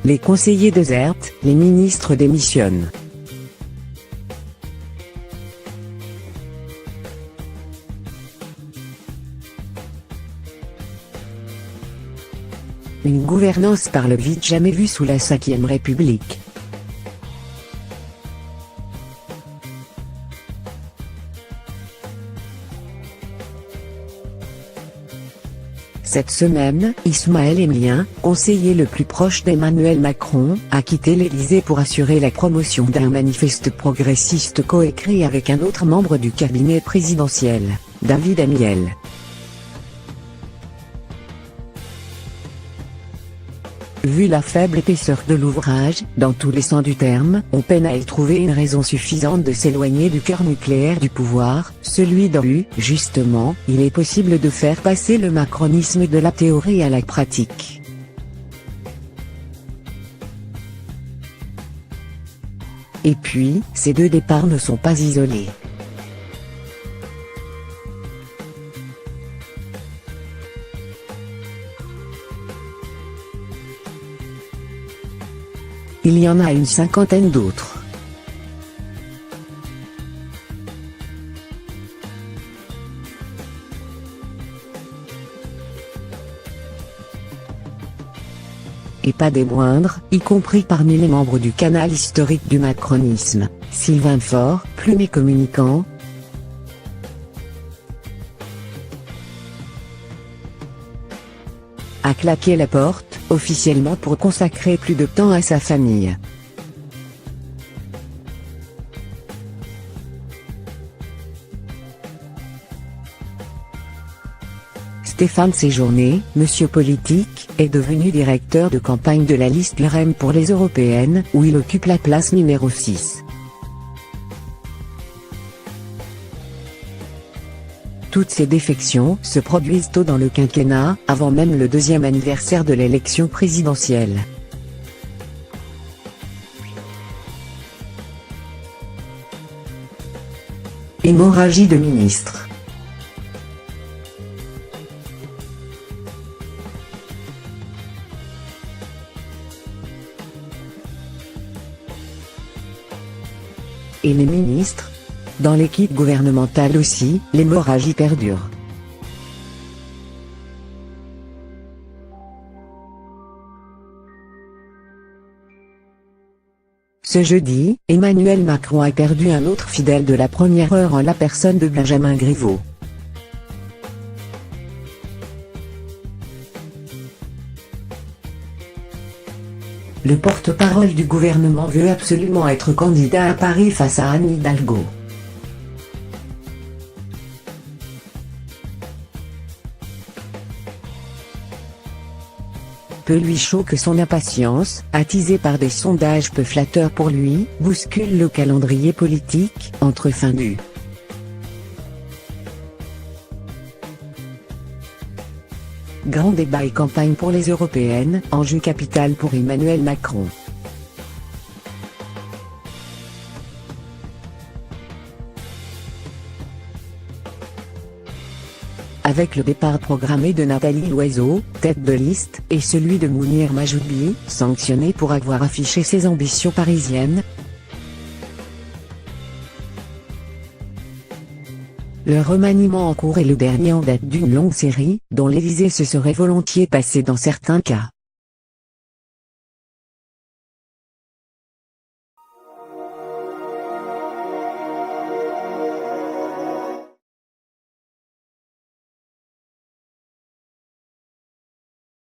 Les conseillers désertent, les ministres démissionnent. Une gouvernance par le vide jamais vue sous la Ve République. Cette semaine, Ismaël Emelien, conseiller le plus proche d'Emmanuel Macron, a quitté l'Élysée pour assurer la promotion d'un manifeste progressiste coécrit avec un autre membre du cabinet présidentiel, David Amiel. Vu la faible épaisseur de l'ouvrage, dans tous les sens du terme, on peine à y trouver une raison suffisante de s'éloigner du cœur nucléaire du pouvoir, celui dont, justement, il est possible de faire passer le macronisme de la théorie à la pratique. Et puis, ces deux départs ne sont pas isolés. Il y en a une cinquantaine d'autres. Et pas des moindres, y compris parmi les membres du canal historique du macronisme, Sylvain Faure, plume et communicant, a claqué la porte, officiellement pour consacrer plus de temps à sa famille. Stéphane Séjourné, monsieur politique, est devenu directeur de campagne de la liste LREM pour les européennes, où il occupe la place numéro 6. Toutes ces défections se produisent tôt dans le quinquennat, avant même le deuxième anniversaire de l'élection présidentielle. Hémorragie de ministres. Et les ministres ? Dans l'équipe gouvernementale aussi, l'hémorragie perdure. Ce jeudi, Emmanuel Macron a perdu un autre fidèle de la première heure en la personne de Benjamin Griveaux. Le porte-parole du gouvernement veut absolument être candidat à Paris face à Anne Hidalgo. Peu lui chaud que son impatience, attisée par des sondages peu flatteurs pour lui, bouscule le calendrier politique, entre fin du grand débat et campagne pour les européennes, enjeu capital pour Emmanuel Macron. Avec le départ programmé de Nathalie Loiseau, tête de liste, et celui de Mounir Majoubi, sanctionné pour avoir affiché ses ambitions parisiennes, le remaniement en cours est le dernier en date d'une longue série, dont l'Élysée se serait volontiers passé dans certains cas.